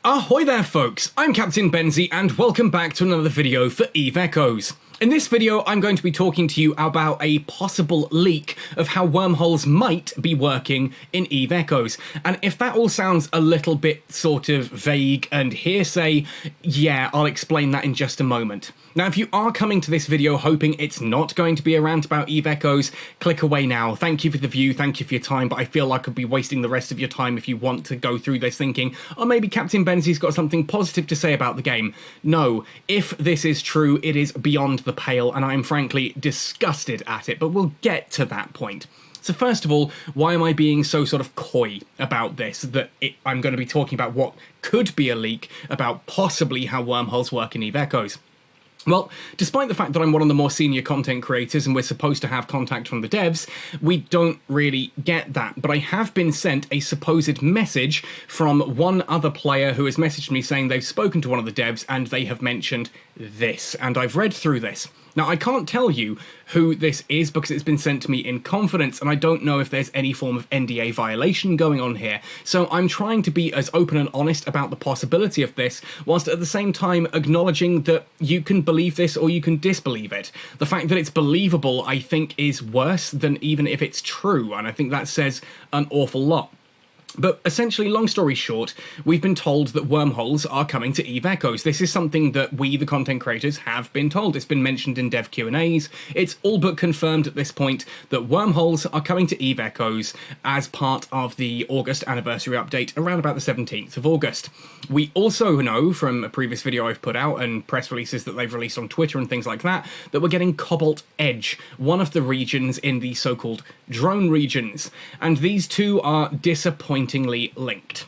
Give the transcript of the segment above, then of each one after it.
Ahoy there folks, I'm Captain Benzie and welcome back to another video for Eve Echoes. In this video I'm going to be talking to you about a possible leak of how wormholes might be working in Eve Echoes. And if that all sounds a little bit sort of vague and hearsay, yeah, I'll explain that in just a moment. Now, if you are coming to this video hoping it's not going to be a rant about Eve Echoes, click away now. Thank you for the view, thank you for your time, but I feel like I'd be wasting the rest of your time if you want to go through this thinking, oh, maybe Captain Benzie's got something positive to say about the game. No, if this is true, it is beyond the pale, and I am frankly disgusted at it, but we'll get to that point. So first of all, why am I being so sort of coy about this, that I'm going to be talking about what could be a leak about possibly how wormholes work in Eve Echoes? Well, despite the fact that I'm one of the more senior content creators and we're supposed to have contact from the devs, we don't really get that. But I have been sent a supposed message from one other player who has messaged me saying they've spoken to one of the devs and they have mentioned this. And I've read through this. Now, I can't tell you who this is because it's been sent to me in confidence, and I don't know if there's any form of NDA violation going on here. So I'm trying to be as open and honest about the possibility of this, whilst at the same time acknowledging that you can believe this or you can disbelieve it. The fact that it's believable, I think, is worse than even if it's true, and I think that says an awful lot. But essentially, long story short, we've been told that wormholes are coming to Eve Echoes. This is something that we, the content creators, have been told. It's been mentioned in dev Q&As. It's all but confirmed at this point that wormholes are coming to Eve Echoes as part of the August anniversary update around about the 17th of August. We also know from a previous video I've put out and press releases that they've released on Twitter and things like that, that we're getting Cobalt Edge, one of the regions in the so-called drone regions. And these two are disappointingly linked.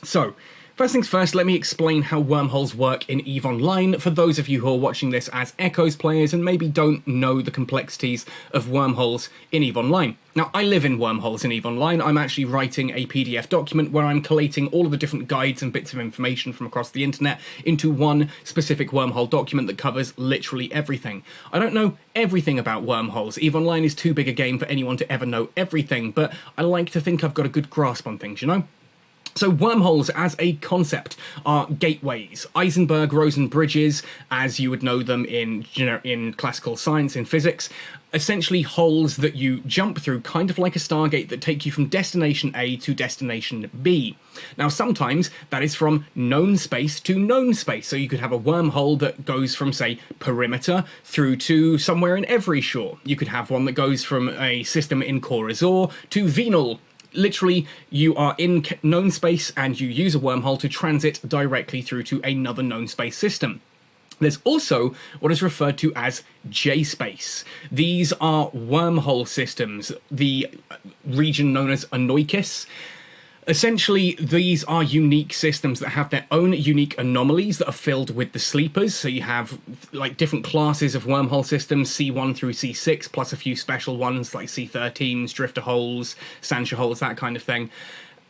So, first things first, let me explain how wormholes work in EVE Online for those of you who are watching this as Echoes players and maybe don't know the complexities of wormholes in EVE Online. Now, I live in wormholes in EVE Online. I'm actually writing a PDF document where I'm collating all of the different guides and bits of information from across the internet into one specific wormhole document that covers literally everything. I don't know everything about wormholes. EVE Online is too big a game for anyone to ever know everything, but I like to think I've got a good grasp on things, you know? So wormholes as a concept are gateways, Eisenberg-Rosen bridges, as you would know them in classical science, in physics, essentially holes that you jump through, kind of like a Stargate, that take you from destination A to destination B. Now sometimes that is from known space to known space, so you could have a wormhole that goes from, say, perimeter through to somewhere in Everyshore. You could have one that goes from a system in Corazor to Venal. Literally, you are in known space and you use a wormhole to transit directly through to another known space system. There's also what is referred to as J-space. These are wormhole systems, the region known as Anoikis. Essentially, these are unique systems that have their own unique anomalies that are filled with the sleepers. So you have like different classes of wormhole systems, C1 through C6, plus a few special ones like C13s, drifter holes, Sancha holes, that kind of thing.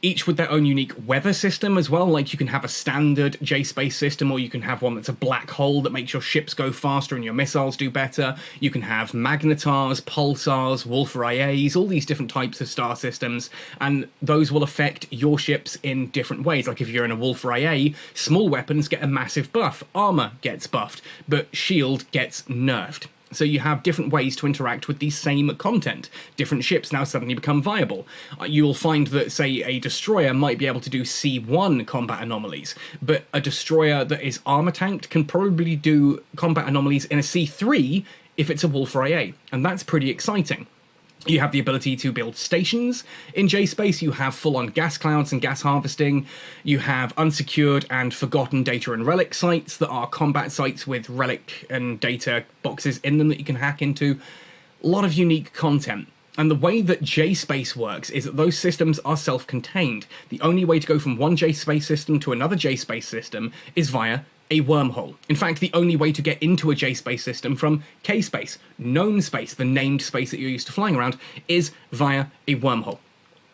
Each with their own unique weather system as well, like you can have a standard J-space system, or you can have one that's a black hole that makes your ships go faster and your missiles do better. You can have magnetars, pulsars, Wolfer IAs, all these different types of star systems, and those will affect your ships in different ways. Like if you're in a Wolfer IA, small weapons get a massive buff, armor gets buffed, but shield gets nerfed. So you have different ways to interact with the same content. Different ships now suddenly become viable. You'll find that, say, a destroyer might be able to do C1 combat anomalies, but a destroyer that is armor tanked can probably do combat anomalies in a C3 if it's a Wolfer IA, and that's pretty exciting. You have the ability to build stations in J-space, you have full-on gas clouds and gas harvesting, you have unsecured and forgotten data and relic sites that are combat sites with relic and data boxes in them that you can hack into. A lot of unique content. And the way that J-space works is that those systems are self-contained. The only way to go from one J-space system to another J-space system is via a wormhole. In fact, the only way to get into a J-space system from K-space, known space, the named space that you're used to flying around, is via a wormhole.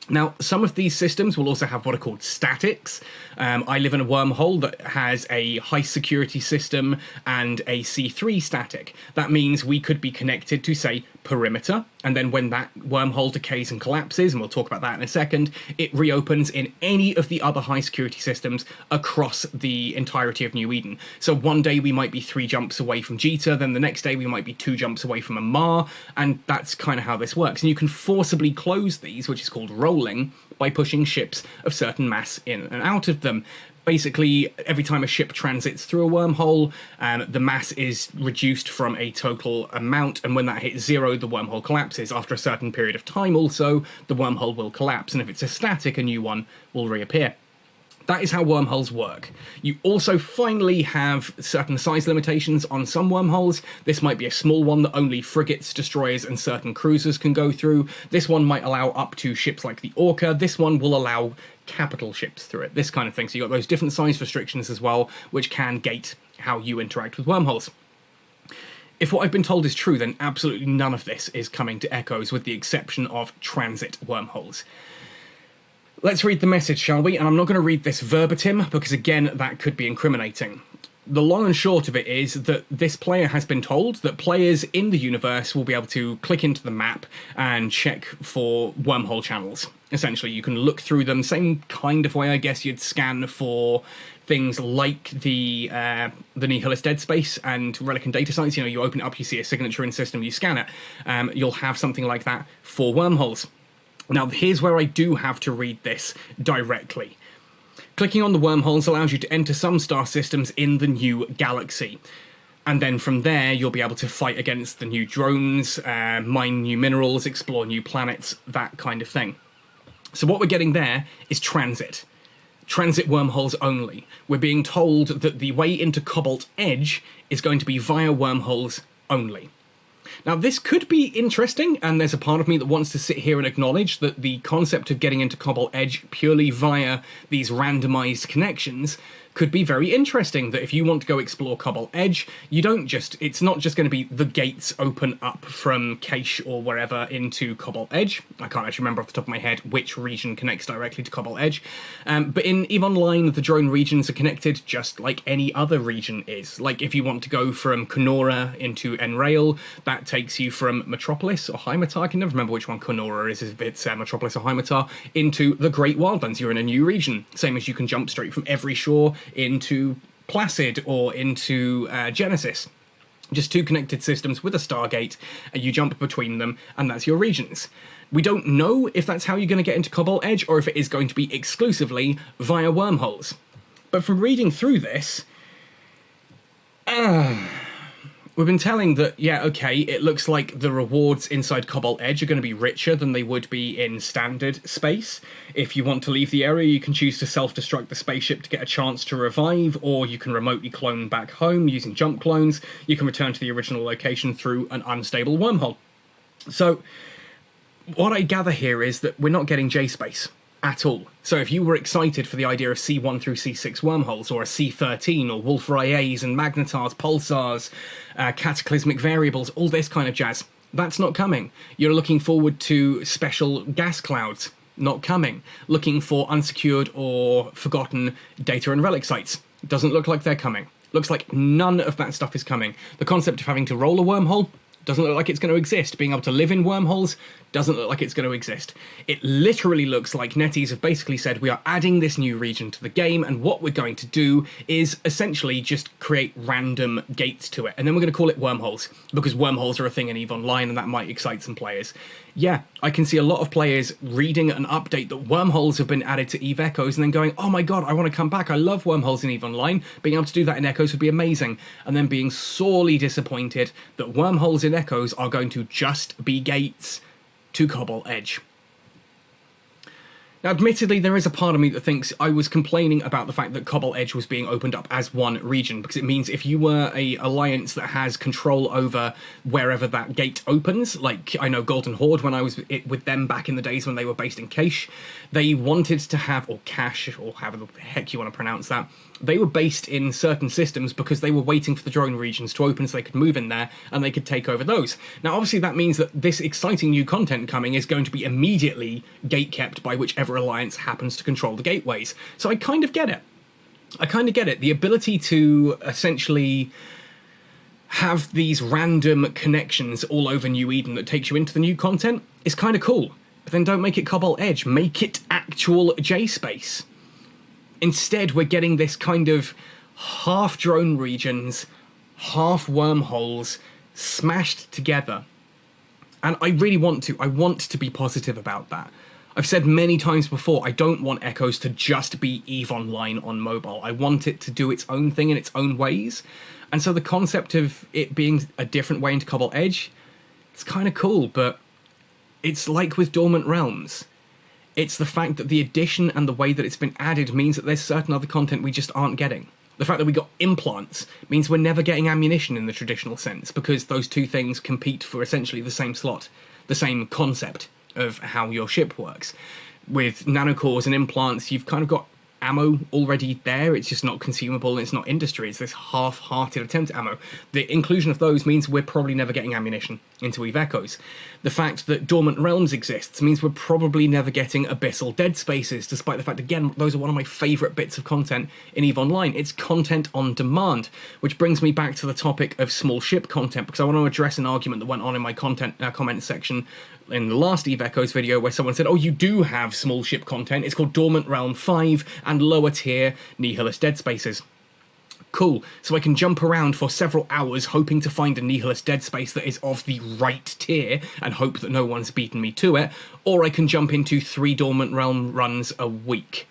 Now, some of these systems will also have what are called statics. I live in a wormhole that has a high security system and a C3 static. That means we could be connected to, say, perimeter, and then when that wormhole decays and collapses, and we'll talk about that in a second, it reopens in any of the other high security systems across the entirety of New Eden. So one day we might be 3 jumps away from Jita, then the next day we might be 2 jumps away from Amar, and that's kind of how this works. And you can forcibly close these, which is called rolling, by pushing ships of certain mass in and out of them. Basically, every time a ship transits through a wormhole, the mass is reduced from a total amount, and when that hits 0, the wormhole collapses. After a certain period of time also, the wormhole will collapse, and if it's a static, a new one will reappear. That is how wormholes work. You also finally have certain size limitations on some wormholes. This might be a small one that only frigates, destroyers, and certain cruisers can go through. This one might allow up to ships like the Orca. This one will allow capital ships through it, this kind of thing. So you've got those different size restrictions as well, which can gate how you interact with wormholes. If what I've been told is true, then absolutely none of this is coming to Echoes, with the exception of transit wormholes. Let's read the message, shall we? And I'm not going to read this verbatim, because again, that could be incriminating. The long and short of it is that this player has been told that players in the universe will be able to click into the map and check for wormhole channels. Essentially, you can look through them, same kind of way, I guess, you'd scan for things like the Nihilist Dead Space and Relic and Data Sites. You know, you open it up, you see a signature in system, you scan it. You'll have something like that for wormholes. Now, here's where I do have to read this directly. Clicking on the wormholes allows you to enter some star systems in the new galaxy. And then from there, you'll be able to fight against the new drones, mine new minerals, explore new planets, that kind of thing. So what we're getting there is transit. Transit wormholes only. We're being told that the way into Cobalt Edge is going to be via wormholes only. Now, this could be interesting, and there's a part of me that wants to sit here and acknowledge that the concept of getting into Cobalt Edge purely via these randomized connections could be very interesting, that if you want to go explore Cobalt Edge, you don't just, it's not just going to be the gates open up from Cache or wherever into Cobalt Edge. I can't actually remember off the top of my head which region connects directly to Cobalt Edge. But in EVE Online, the drone regions are connected just like any other region is. Like if you want to go from Kenora into Enrail, that takes you from Metropolis or Heimatar, I can never remember which one Kenora is, if it's Metropolis or Heimatar, into the Great Wildlands. You're in a new region. Same as you can jump straight from every shore into Placid or into Genesis. Just 2 connected systems with a Stargate, and you jump between them, and that's your regions. We don't know if that's how you're going to get into Cobalt Edge, or if it is going to be exclusively via wormholes. But from reading through this, we've been telling that, yeah, okay, it looks like the rewards inside Cobalt Edge are going to be richer than they would be in standard space. If you want to leave the area, you can choose to self-destruct the spaceship to get a chance to revive, or you can remotely clone back home using jump clones. You can return to the original location through an unstable wormhole. So, what I gather here is that we're not getting J-Space at all. So if you were excited for the idea of C1 through C6 wormholes, or a C13, or Wolf IAs and Magnetars, Pulsars, cataclysmic variables, all this kind of jazz, that's not coming. You're looking forward to special gas clouds, not coming. Looking for unsecured or forgotten data and relic sites, doesn't look like they're coming. Looks like none of that stuff is coming. The concept of having to roll a wormhole doesn't look like it's going to exist. Being able to live in wormholes doesn't look like it's going to exist. It literally looks like Netease have basically said, we are adding this new region to the game, and what we're going to do is essentially just create random gates to it, and then we're going to call it wormholes, because wormholes are a thing in EVE Online, and that might excite some players. Yeah, I can see a lot of players reading an update that wormholes have been added to EVE Echoes, and then going, oh my god, I want to come back, I love wormholes in EVE Online, being able to do that in Echoes would be amazing, and then being sorely disappointed that wormholes in Echoes are going to just be gates to Cobalt Edge. Now, admittedly, there is a part of me that thinks I was complaining about the fact that Cobalt Edge was being opened up as one region, because it means if you were a alliance that has control over wherever that gate opens, like I know Golden Horde, when I was with them back in the days when they were based in Cache, they wanted to have, or Cache, or however the heck you want to pronounce that, they were based in certain systems because they were waiting for the drone regions to open so they could move in there and they could take over those. Now, obviously, that means that this exciting new content coming is going to be immediately gate-kept by whichever alliance happens to control the gateways. So I kind of get it. I kind of get it. The ability to essentially have these random connections all over New Eden that takes you into the new content is kind of cool. But then don't make it Cobalt Edge. Make it actual J-Space. Instead, we're getting this kind of half drone regions, half wormholes, smashed together. And I really want to be positive about that. I've said many times before, I don't want Echoes to just be EVE Online on mobile. I want it to do its own thing in its own ways. And so the concept of it being a different way into Cobalt Edge, it's kind of cool, but it's like with Dormant Realms. It's the fact that the addition and the way that it's been added means that there's certain other content we just aren't getting. The fact that we got implants means we're never getting ammunition in the traditional sense, because those two things compete for essentially the same slot, the same concept of how your ship works. With nanocores and implants, you've kind of got ammo already there. It's just not consumable and it's not industry. It's this half-hearted attempt at ammo. The inclusion of those means we're probably never getting ammunition into EVE Echoes. The fact that Dormant Realms exists means we're probably never getting Abyssal Dead Spaces, despite the fact, again, those are one of my favourite bits of content in EVE Online. It's content on demand, which brings me back to the topic of small ship content, because I want to address an argument that went on in my comment section in the last EVE Echoes video, where someone said, oh, you do have small ship content. It's called Dormant Realm 5 and lower tier Nihilist Dead Spaces. Cool, so I can jump around for several hours hoping to find a Nihilist Dead Space that is of the right tier and hope that no one's beaten me to it, or I can jump into 3 Dormant Realm runs a week.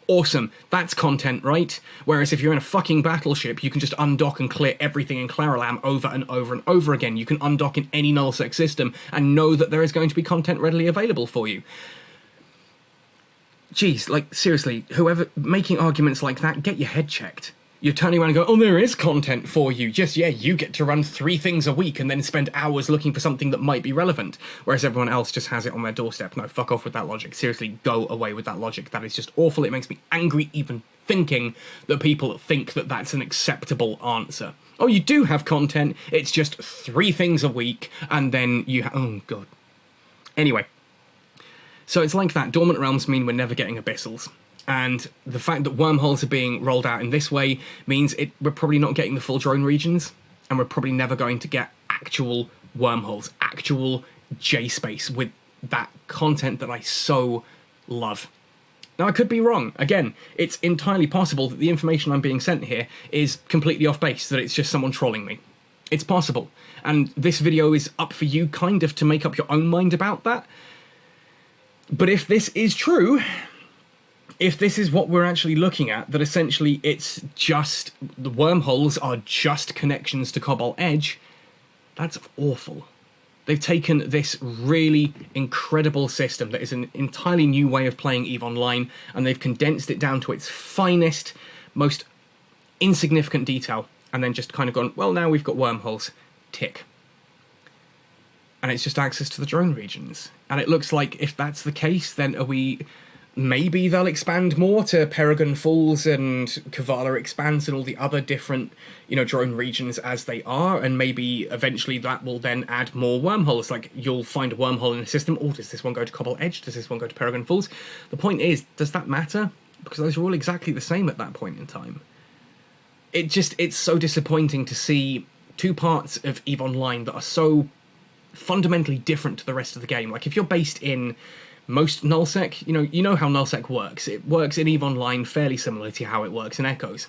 Awesome, that's content, right? Whereas if you're in a fucking battleship, you can just undock and clear everything in Claralam over and over and over again. You can undock in any nullsec system and know that there is going to be content readily available for you. Jeez, like, seriously, whoever making arguments like that, get your head checked. You're turning around and go, oh, there is content for you. Just, yeah, you get to run 3 things a week and then spend hours looking for something that might be relevant, whereas everyone else just has it on their doorstep. No, fuck off with that logic. Seriously, go away with that logic. That is just awful. It makes me angry even thinking that people think that that's an acceptable answer. Oh, you do have content. It's just 3 things a week, and then you oh, God. Anyway. So it's like that. Dormant Realms mean we're never getting Abyssals. And the fact that Wormholes are being rolled out in this way means we're probably not getting the full drone regions, and we're probably never going to get actual Wormholes, actual J-Space with that content that I so love. Now, I could be wrong. Again, it's entirely possible that the information I'm being sent here is completely off base, that it's just someone trolling me. It's possible. And this video is up for you kind of to make up your own mind about that. But if this is true, if this is what we're actually looking at, that essentially it's just, the wormholes are just connections to Cobalt Edge, that's awful. They've taken this really incredible system that is an entirely new way of playing EVE Online, and they've condensed it down to its finest, most insignificant detail, and then just kind of gone, well, now we've got wormholes. Tick. And it's just access to the drone regions. And it looks like if that's the case, then are we... Maybe they'll expand more to Peregrine Falls and Kavala Expanse and all the other different, drone regions as they are, and maybe eventually that will then add more wormholes. Like, you'll find a wormhole in a system. Oh, does this one go to Cobalt Edge? Does this one go to Peregrine Falls? The point is, does that matter? Because those are all exactly the same at that point in time. It's so disappointing to see 2 parts of EVE Online that are so fundamentally different to the rest of the game. Like, if you're based in most nullsec, you know how nullsec works. It works in EVE Online fairly similar to how it works in Echoes.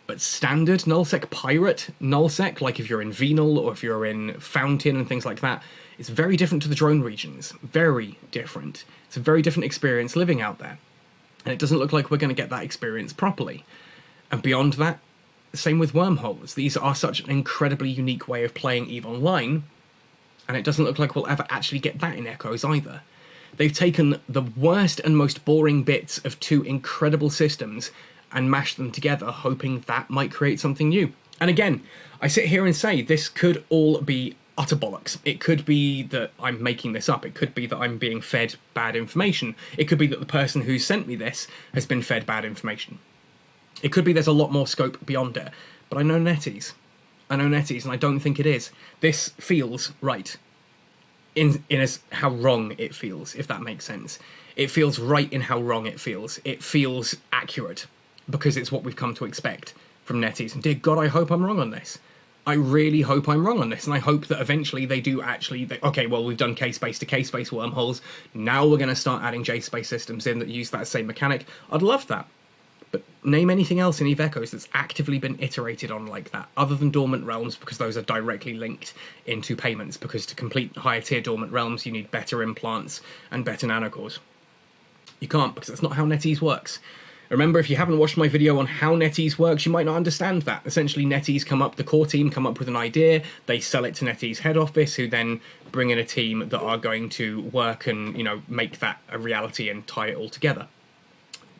But standard nullsec, pirate nullsec, like if you're in Venal or if you're in Fountain and things like that, it's very different to the drone regions. Very different. It's a very different experience living out there. And it doesn't look like we're going to get that experience properly. And beyond that, same with wormholes. These are such an incredibly unique way of playing EVE Online, and it doesn't look like we'll ever actually get that in Echoes either. They've taken the worst and most boring bits of two incredible systems and mashed them together, hoping that might create something new. And again, I sit here and say this could all be utter bollocks. It could be that I'm making this up. It could be that I'm being fed bad information. It could be that the person who sent me this has been fed bad information. It could be there's a lot more scope beyond it. But I know Netease. I know Netease, and I don't think it is. This feels right. In as how wrong it feels, if that makes sense. It feels right in how wrong it feels. It feels accurate, because it's what we've come to expect from Netease. And dear God, I hope I'm wrong on this. I really hope I'm wrong on this, and I hope that eventually they do actually... okay, well, we've done case-based to case-based wormholes. Now we're going to start adding J-space systems in that use that same mechanic. I'd love that. But name anything else in EVE Echoes that's actively been iterated on like that, other than Dormant Realms, because those are directly linked into payments, because to complete higher tier Dormant Realms you need better implants and better nanocores. You can't, because that's not how Netease works. Remember, if you haven't watched my video on how Netease works, you might not understand that. Essentially, Netease the core team come up with an idea, they sell it to Netease head office, who then bring in a team that are going to work and, you know, make that a reality and tie it all together.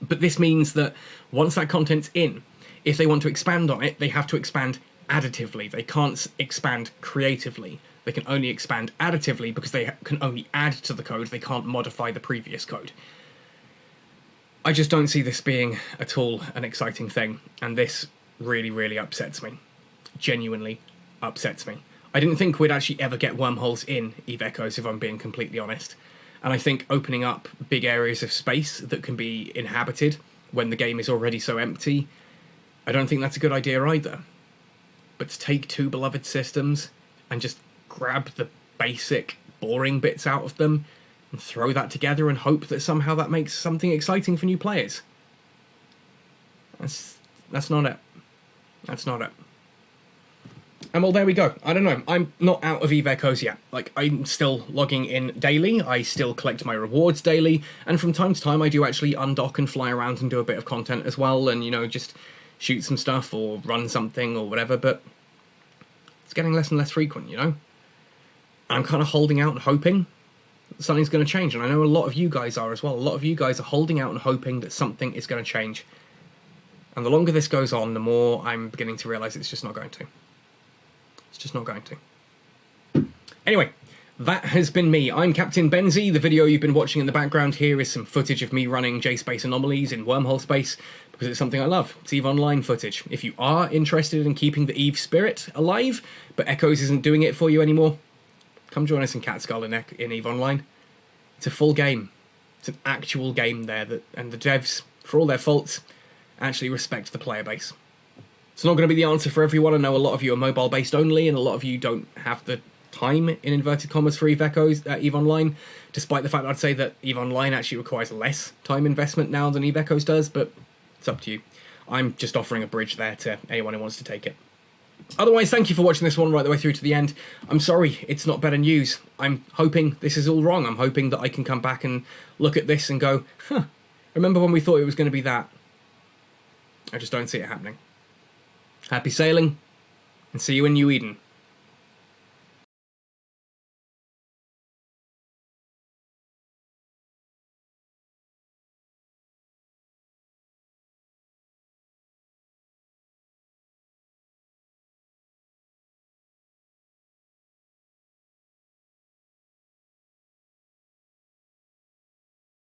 But this means that once that content's in, if they want to expand on it, they have to expand additively. They can't expand creatively. They can only expand additively because they can only add to the code. They can't modify the previous code. I just don't see this being at all an exciting thing, and this really, really upsets me. Genuinely upsets me. I didn't think we'd actually ever get wormholes in EVE Echoes, if I'm being completely honest. And I think opening up big areas of space that can be inhabited when the game is already so empty, I don't think that's a good idea either. But to take two beloved systems and just grab the basic, boring bits out of them and throw that together and hope that somehow that makes something exciting for new players. That's not it. That's not it. And well, there we go. I don't know. I'm not out of EVE Echoes yet. Like, I'm still logging in daily. I still collect my rewards daily. And from time to time, I do actually undock and fly around and do a bit of content as well. And, you know, just shoot some stuff or run something or whatever. But it's getting less and less frequent, you know? I'm kind of holding out and hoping something's going to change. And I know a lot of you guys are as well. A lot of you guys are holding out and hoping that something is going to change. And the longer this goes on, the more I'm beginning to realise it's just not going to. It's just not going to. Anyway, that has been me. I'm Captain Benzie. The video you've been watching in the background here is some footage of me running J-Space anomalies in Wormhole space, because it's something I love. It's EVE Online footage. If you are interested in keeping the EVE spirit alive, but Echoes isn't doing it for you anymore, come join us in Catskull in EVE Online. It's a full game. It's an actual game there, and the devs, for all their faults, actually respect the player base. It's not going to be the answer for everyone. I know a lot of you are mobile-based only, and a lot of you don't have the time, in inverted commas, for EVE Echoes, EVE Online, despite the fact that I'd say that EVE Online actually requires less time investment now than EVE Echoes does, but it's up to you. I'm just offering a bridge there to anyone who wants to take it. Otherwise, thank you for watching this one right the way through to the end. I'm sorry it's not better news. I'm hoping this is all wrong. I'm hoping that I can come back and look at this and go, huh, remember when we thought it was going to be that? I just don't see it happening. Happy sailing, and see you in New Eden.